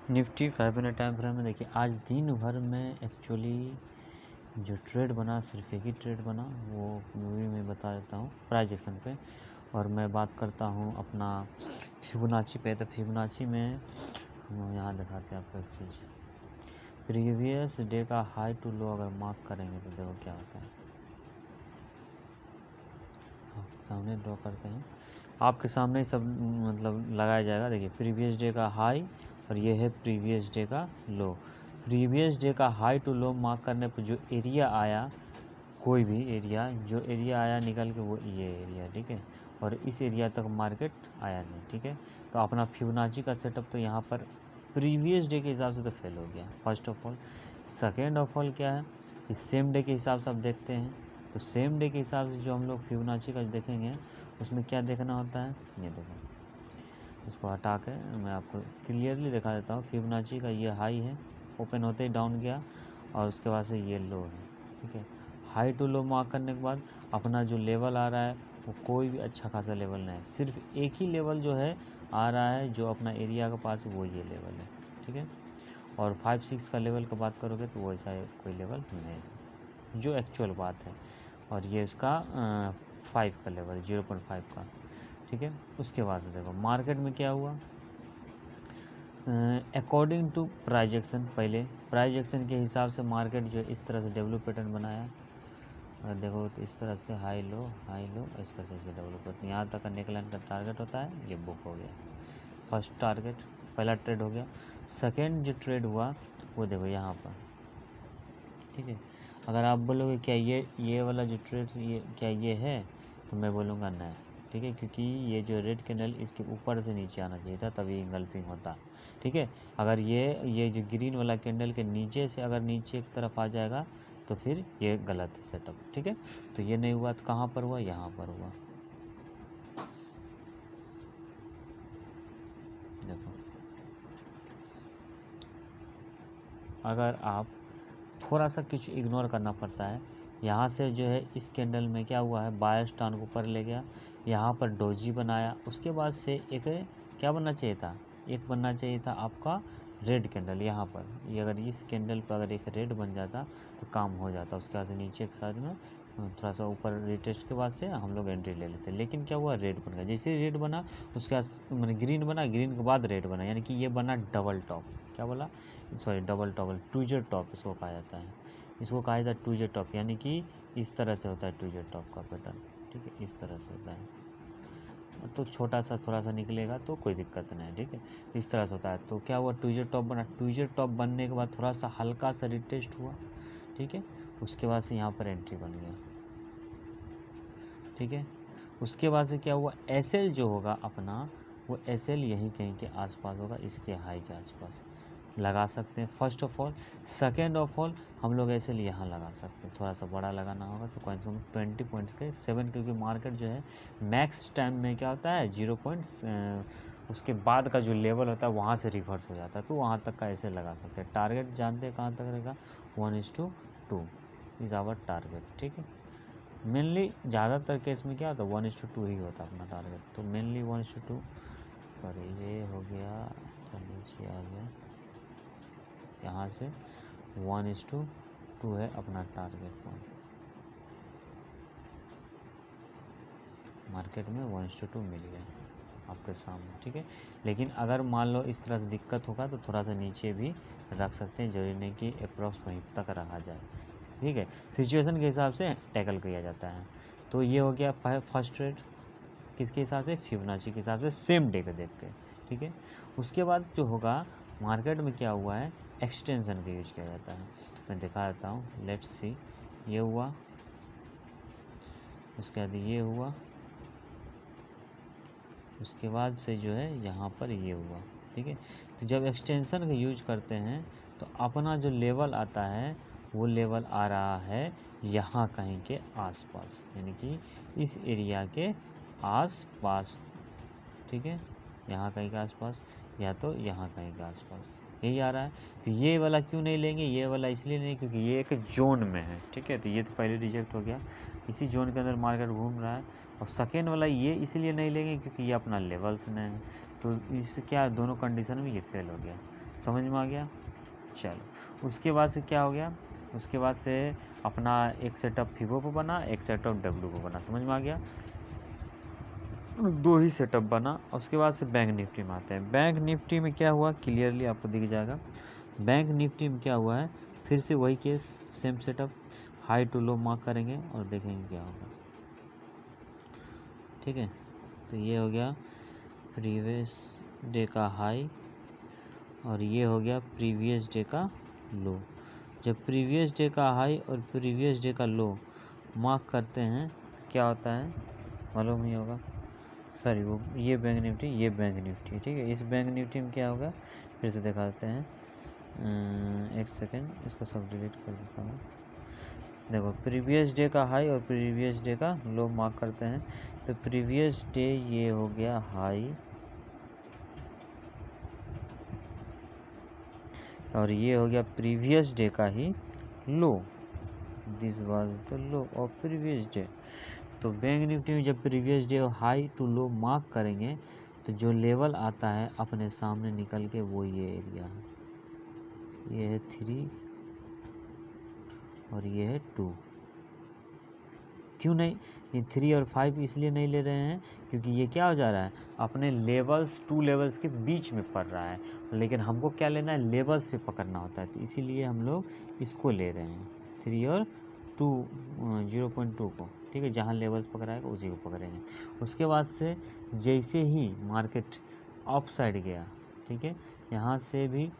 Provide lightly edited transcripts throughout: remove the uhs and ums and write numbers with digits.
Nifty 5 minute time frame में देखिए आज दिन भर में एक्चुअली जो ट्रेड बना सिर्फ एक ही ट्रेड बना, वो मूवी में बता देता हूँ प्राइस एक्शन पे। और मैं बात करता हूँ अपना फिबोनाची पे। तो फिबोनाची में हम यहाँ दिखाते हैं आपको एक चीज़, प्रीवियस डे का हाई टू लो अगर मार्क करेंगे तो देखो क्या होता है। सामने ड्रॉ करते हैं, आपके सामने सब मतलब लगाया जाएगा। देखिए प्रीवियस डे का हाई और ये है प्रीवियस डे का लो। प्रीवियस डे का हाई टू लो मार्क करने पर जो एरिया आया, कोई भी एरिया जो एरिया आया निकल के वो ये एरिया, ठीक है। और इस एरिया तक मार्केट आया नहीं, ठीक है। तो अपना फिबोनाची का सेटअप तो यहाँ पर प्रीवियस डे के हिसाब से तो फेल हो गया first of all. Second of all क्या है, इस सेम डे के हिसाब से आप देखते हैं तो सेम डे के हिसाब से जो हम लोग फिबोनाची का देखेंगे उसमें क्या देखना होता है, ये देखो। इसको हटा के मैं आपको क्लियरली दिखा देता हूँ। फिबोनाची का ये हाई है, ओपन होते ही डाउन गया और उसके बाद से ये लो है, ठीक है। हाई टू लो मार्क करने के बाद अपना जो लेवल आ रहा है वो कोई भी अच्छा खासा लेवल नहीं है, सिर्फ एक ही लेवल जो है आ रहा है जो अपना एरिया के पास वो ये लेवल है, ठीक है। और 5-6 का लेवल का बात करोगे तो वो ऐसा कोई लेवल नहीं है जो एक्चुअल बात है। और ये इसका 5 का लेवल 0.5 का, ठीक है। उसके बाद से देखो मार्केट में क्या हुआ, अकॉर्डिंग टू प्राइजेक्शन, पहले प्राइजेक्शन के हिसाब से मार्केट जो इस तरह से डेवलप पैटर्न बनाया। अगर देखो तो इस तरह से हाई लो इसका सही से डेवलप पैटर्न यहाँ तक का नेकलाइन का टारगेट होता है, ये बुक हो गया। फर्स्ट टारगेट पहला ट्रेड हो गया। सेकेंड जो ट्रेड हुआ वो देखो यहाँ पर, ठीक है। अगर आप बोलोगे क्या ये वाला जो ट्रेड ये क्या ये है, तो मैं बोलूँगा नहीं, ठीक है। क्योंकि ये जो रेड कैंडल इसके ऊपर से नीचे आना चाहिए था तभी इंगल्फिंग होता, ठीक है। अगर ये जो ग्रीन वाला कैंडल के नीचे से अगर नीचे की तरफ आ जाएगा तो फिर ये गलत है सेटअप, ठीक है। तो ये नहीं हुआ तो कहाँ पर हुआ, यहाँ पर हुआ। देखो अगर आप थोड़ा सा कुछ इग्नोर करना पड़ता है, यहाँ से जो है इस कैंडल में क्या हुआ है, बायर स्टैंड को ऊपर ले गया, यहाँ पर डोजी बनाया। उसके बाद से एक क्या बनना चाहिए था, एक बनना चाहिए था आपका रेड कैंडल। यहाँ पर ये अगर इस कैंडल पर अगर एक रेड बन जाता तो काम हो जाता। उसके बाद से नीचे एक साइड में थोड़ा सा ऊपर रिटेस्ट के बाद से हम लोग एंट्री ले लेते। लेकिन क्या हुआ, रेड बन गया। जैसे रेड बना उसके बाद मैंने ग्रीन बना, ग्रीन के बाद रेड बना, यानी कि ये बना डबल टॉप। क्या बोला, सॉरी डबल टूजर टॉप इसको कहा जाता है। इसको कहा जाता है टूजर टॉप, यानी कि इस तरह से होता है टूजर टॉप का पैटर्न, ठीक है। इस तरह से होता है तो छोटा सा थोड़ा सा निकलेगा तो कोई दिक्कत नहीं है, ठीक है। इस तरह से होता है। तो क्या हुआ, ट्विजर टॉप बना। ट्विजर टॉप बनने के बाद थोड़ा सा हल्का सा रिटेस्ट हुआ, ठीक है। उसके बाद से यहाँ पर एंट्री बन गया, ठीक है। उसके बाद से क्या हुआ, एसएल जो होगा अपना वो एसएल यहीं कहीं के आसपास होगा, इसके हाई के आसपास लगा सकते हैं first of all. Second of all हम लोग ऐसे लिए यहाँ लगा सकते हैं, थोड़ा सा बड़ा लगाना होगा तो कौन से 20 पॉइंट्स के 7, क्योंकि मार्केट जो है मैक्स टाइम में क्या होता है 0 पॉइंट्स, उसके बाद का जो लेवल होता है वहाँ से रिवर्स हो जाता है, तो वहाँ तक का ऐसे लगा सकते हैं। टारगेट जानते हैं कहाँ तक रहेगा, 1:2 इज़ आवर टारगेट, ठीक है। मेनली ज़्यादातर केस में क्या होता है 1:2 ही होता है अपना टारगेट। तो मेनली 1:2, सॉरी ये हो गया तो नीचे आ गया, यहाँ से 1:2 है अपना टारगेट पॉइंट। मार्केट में 1:2 मिल गया आपके सामने, ठीक है। लेकिन अगर मान लो इस तरह से दिक्कत होगा तो थोड़ा सा नीचे भी रख सकते हैं, जरूरी नहीं कि अप्रॉक्स वहीं तक रखा जाए, ठीक है। सिचुएशन के हिसाब से टैकल किया जाता है। तो ये हो गया फर्स्ट ट्रेड, किसके हिसाब से, फिबोनाची के हिसाब से, सेम डे को देख के, ठीक है। उसके बाद जो होगा मार्केट में क्या हुआ है, एक्सटेंशन का यूज किया जाता है। मैं दिखा देता हूँ, लेट्स सी। ये हुआ, उसके बाद ये हुआ, उसके बाद से जो है यहाँ पर ये हुआ, ठीक है। तो जब एक्सटेंशन का यूज करते हैं तो अपना जो लेवल आता है वो लेवल आ रहा है यहाँ कहीं के आसपास, यानी कि इस एरिया के आसपास, ठीक है। यहाँ कहीं के आसपास या तो यहाँ कहीं के आसपास यही आ रहा है। तो ये वाला क्यों नहीं लेंगे, ये वाला इसलिए नहीं क्योंकि ये एक जोन में है, ठीक है। तो ये तो पहले रिजेक्ट हो गया, इसी जोन के अंदर मार्केट घूम रहा है। और सेकेंड वाला ये इसलिए नहीं लेंगे क्योंकि ये अपना लेवल से नहीं है। तो इससे क्या दोनों कंडीशन में ये फेल हो गया। समझ में आ गया। चलो उसके बाद से क्या हो गया, उसके बाद से अपना एक सेटअप फिबो पे बना, एक सेटअप डब्ल्यू पे बना, समझ में आ गया। 2 ही सेटअप बना। उसके बाद से बैंक निफ्टी में आते हैं। बैंक निफ्टी में क्या हुआ क्लियरली आपको दिख जाएगा। बैंक निफ्टी में क्या हुआ है, फिर से वही case, same setup, high to low mark करेंगे और देखेंगे क्या होगा। ठीक है, तो ये हो गया प्रीवियस डे का हाई और ये हो गया प्रीवियस डे का लो। जब प्रीवियस डे का हाई और प्रीवियस डे का लो मार्क करते हैं तो क्या होता है मालूम ही होगा। सॉरी, वो ये बैंक निफ्टी, ये बैंक निफ्टी, ठीक है। इस बैंक निफ्टी में क्या होगा फिर से दिखा देते हैं। एक सेकेंड, इसको सब डिलीट कर देता हूँ। देखो प्रीवियस डे का हाई और प्रीवियस डे का लो मार्क करते हैं, तो प्रीवियस डे ये हो गया हाई और ये हो गया प्रीवियस डे का ही low. This was the low of previous day. तो बैंक निफ्टी में जब previous day high to low mark करेंगे तो जो लेवल आता है अपने सामने निकल के वो ये एरिया है, ये है 3 और ये है 2। क्यों नहीं, ये 3 और 5 इसलिए नहीं ले रहे हैं क्योंकि ये क्या हो जा रहा है अपने लेवल्स, 2 लेवल्स के बीच में पड़ रहा है, लेकिन हमको क्या लेना है लेवल्स पे पकड़ना होता है, तो इसीलिए हम लोग इसको ले रहे हैं 3 और 2 0.2 को। ठीक है, जहाँ लेवल्स पकड़ाएगा उसी को पकड़ेंगे। उसके बाद से जैसे ही मार्केट अप साइड गया, ठीक है, यहाँ से भी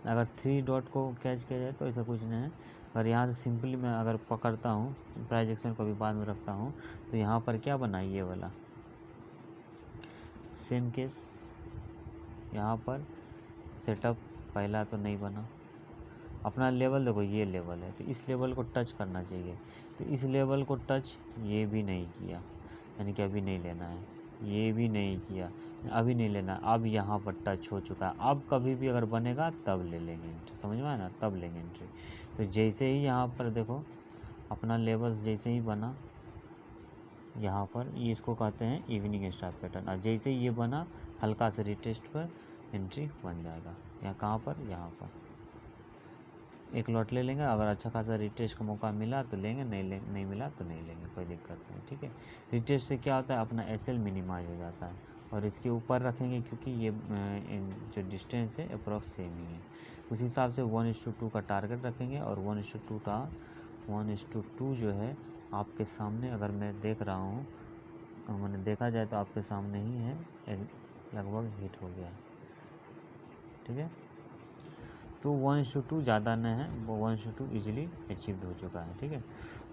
अगर 3 डॉट को कैच किया जाए तो ऐसा कुछ नहीं है। अगर यहाँ से सिंपली मैं अगर पकड़ता हूँ, प्राइस एक्शन को भी बाद में रखता हूँ, तो यहाँ पर क्या बना ये वाला सेम केस। यहाँ पर सेटअप पहला तो नहीं बना, अपना लेवल देखो ये लेवल है तो इस लेवल को टच करना चाहिए, तो इस लेवल को टच ये भी नहीं किया, यानी कि अभी नहीं लेना है, ये भी नहीं किया, अभी नहीं लेना, अब यहाँ पर टच हो चुका है। अब कभी भी अगर बनेगा तब ले लेंगे एंट्री, समझ में आया ना, तब लेंगे एंट्री। तो जैसे ही यहाँ पर देखो अपना लेवल्स जैसे ही बना, यहाँ पर ये इसको कहते हैं इवनिंग स्टार पैटर्न, और जैसे ही ये बना हल्का से रिटेस्ट पर एंट्री बन जाएगा। या कहाँ पर, यहाँ पर एक लॉट ले लेंगे, अगर अच्छा खासा रिटेस्ट का मौका मिला तो लेंगे, नहीं मिला तो नहीं लेंगे, कोई दिक्कत नहीं। ठीक है, रिटेस्ट से क्या होता है अपना एसएल मिनिमाइज हो जाता है और इसके ऊपर रखेंगे क्योंकि ये जो डिस्टेंस है अप्रॉक्स सेम ही है। उस हिसाब से 1:2 का टारगेट रखेंगे और 1:2 जो है आपके सामने, अगर मैं देख रहा हूँ मैंने देखा जाए तो आपके सामने ही है, लगभग हिट हो गया है। ठीक है, तो 1:2 ज़्यादा न है, वो 1:2 इजीली अचीव्ड हो चुका है। ठीक है,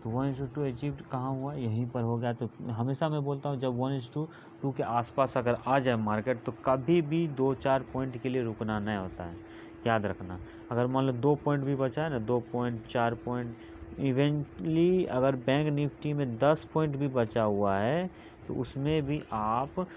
तो 1:2 अचीव्ड कहाँ हुआ, यहीं पर हो गया। तो हमेशा मैं बोलता हूँ जब 1:2 के आसपास अगर आ जाए मार्केट तो कभी भी 2-4 पॉइंट के लिए रुकना नहीं होता है, याद रखना। अगर मान लो 2 पॉइंट भी बचा है ना, 2 पॉइंट 4 पॉइंट, इवेंटली अगर बैंक निफ्टी में 10 पॉइंट भी बचा हुआ है तो उसमें भी आप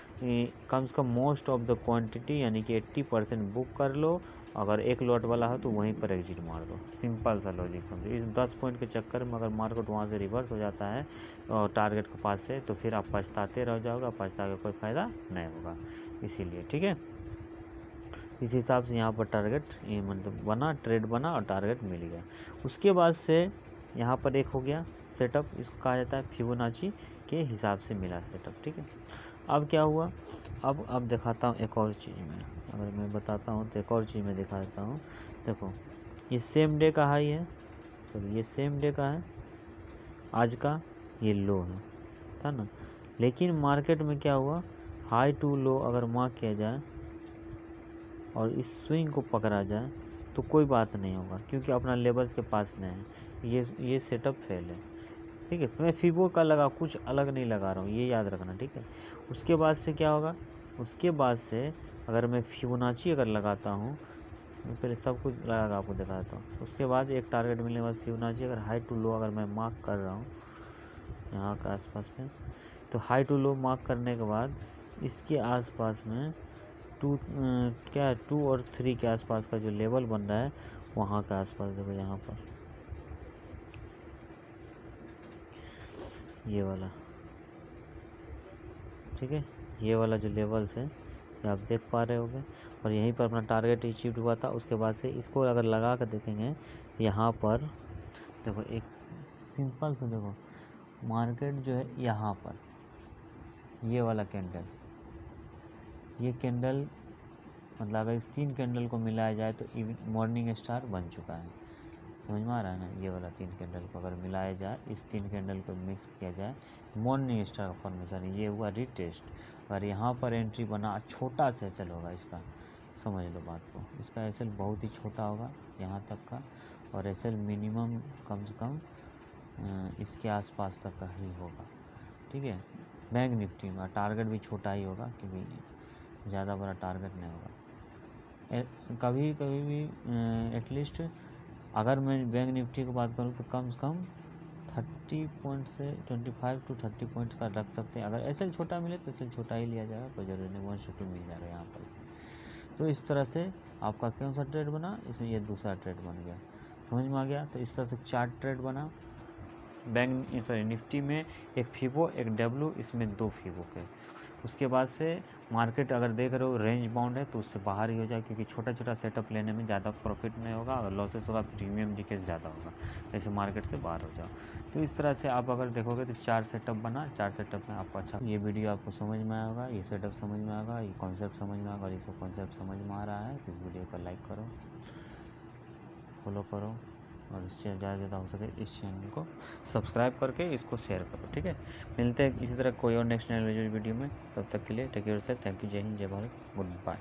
कम से कम मोस्ट ऑफ द क्वांटिटी यानी कि 80% बुक कर लो। अगर एक लॉट वाला हो तो वहीं पर एग्जिट मार दो, सिंपल सा लॉजिक समझो। इस 10 पॉइंट के चक्कर में अगर मार्केट वहाँ से रिवर्स हो जाता है और टारगेट के पास से, तो फिर आप पछताते रह जाओगे, पछता के कोई फ़ायदा नहीं होगा। इसीलिए ठीक है, इस हिसाब से यहाँ पर टारगेट ये मतलब बना, ट्रेड बना और टारगेट मिल गया। उसके बाद से यहाँ पर एक हो गया सेटअप, इसको कहा जाता है फिबोनाची के हिसाब से मिला सेटअप। ठीक है, अब क्या हुआ, अब दिखाता हूँ एक और चीज़ में, अगर मैं बताता हूँ तो एक और चीज़ में दिखा देता हूँ। देखो ये सेम डे का हाई है, तो ये सेम डे का है, आज का ये लो है, था ना। लेकिन मार्केट में क्या हुआ, हाई टू लो अगर मार्क किया जाए और इस स्विंग को पकड़ा जाए तो कोई बात नहीं होगा क्योंकि अपना लेवल्स के पास नहीं है, ये सेटअप फेल है। ठीक है, मैं फिबो का लगा, कुछ अलग नहीं लगा रहा हूँ, ये याद रखना। ठीक है, उसके बाद से क्या होगा, उसके बाद से अगर मैं फिबोनाची अगर लगाता हूँ, मैं पहले सब कुछ लगा कर आपको दिखाता हूँ। उसके बाद एक टारगेट मिलने के बाद फिबोनाची अगर हाई टू लो अगर मैं मार्क कर रहा हूँ यहाँ के आसपास में, तो हाई टू लो मार्क करने के बाद इसके आसपास में 2 और 3 के आसपास का जो लेवल बन रहा है वहाँ के आसपास देखो, यहाँ पर ये वाला, ठीक है, ये वाला जो लेवल्स है ये आप देख पा रहे होंगे। और यहीं पर अपना टारगेट अचीव हुआ था। उसके बाद से इसको अगर लगा कर देखेंगे यहाँ पर देखो, एक सिंपल से देखो मार्केट जो है यहाँ पर ये वाला कैंडल, ये कैंडल मतलब अगर इस 3 कैंडल को मिलाया जाए तो मॉर्निंग स्टार बन चुका है। समझ में आ रहा है ना? ये वाला 3 कैंडल को अगर मिलाया जाए, इस 3 कैंडल को मिक्स किया जाए, मॉर्निंग स्टार का फॉर्मेशन, ये हुआ रिटेस्ट। अगर यहाँ पर एंट्री बना, छोटा सा एसएल होगा इसका, समझ लो बात को, इसका एसएल बहुत ही छोटा होगा यहाँ तक का, और एसएल मिनिमम कम से कम इसके आसपास तक का ही होगा। ठीक है, बैंक निफ्टी में टारगेट भी छोटा ही होगा, क्योंकि ज़्यादा बड़ा टारगेट नहीं होगा। कभी कभी भी एटलीस्ट अगर मैं बैंक निफ्टी की बात करूँ तो कम से कम 30 पॉइंट से 25 to 30 पॉइंट्स का रख सकते हैं। अगर एसएल छोटा मिले तो एसएल छोटा ही लिया जाएगा, कोई ज़रूरी नहीं 1 मिल जाएगा यहाँ पर। तो इस तरह से आपका कौन सा ट्रेड बना, इसमें ये दूसरा ट्रेड बन गया। समझ में आ गया? तो इस तरह से 4 ट्रेड बना निफ्टी में, एक फीबो, एक डब्ल्यू, इसमें 2 फीबो के। उसके बाद से मार्केट अगर देख रहे हो रेंज बाउंड है तो उससे बाहर ही हो जाए, क्योंकि छोटा छोटा सेटअप लेने में ज़्यादा प्रॉफिट नहीं होगा, अगर लॉसेस होगा प्रीमियम लीकेज ज़्यादा होगा, ऐसे मार्केट से बाहर हो जाओ। तो इस तरह से आप अगर देखोगे तो 4 सेटअप बना, 4 सेटअप में आपको अच्छा, ये वीडियो आपको समझ में आएगा, ये सेटअप समझ में आएगा, ये कॉन्सेप्ट समझ में आएगा, और ये सब कॉन्सेप्ट समझ में आ रहा है तो इस वीडियो को लाइक करो, फॉलो करो, और इससे ज़्यादा ज़्यादा हो सके इस चैनल को सब्सक्राइब करके इसको शेयर करो। ठीक है, मिलते हैं इसी तरह कोई और नेक्स्ट वीडियो में। तब तक के लिए टेक केयर से, थैंक यू, जय हिंद, जय भारत, गुड बाय।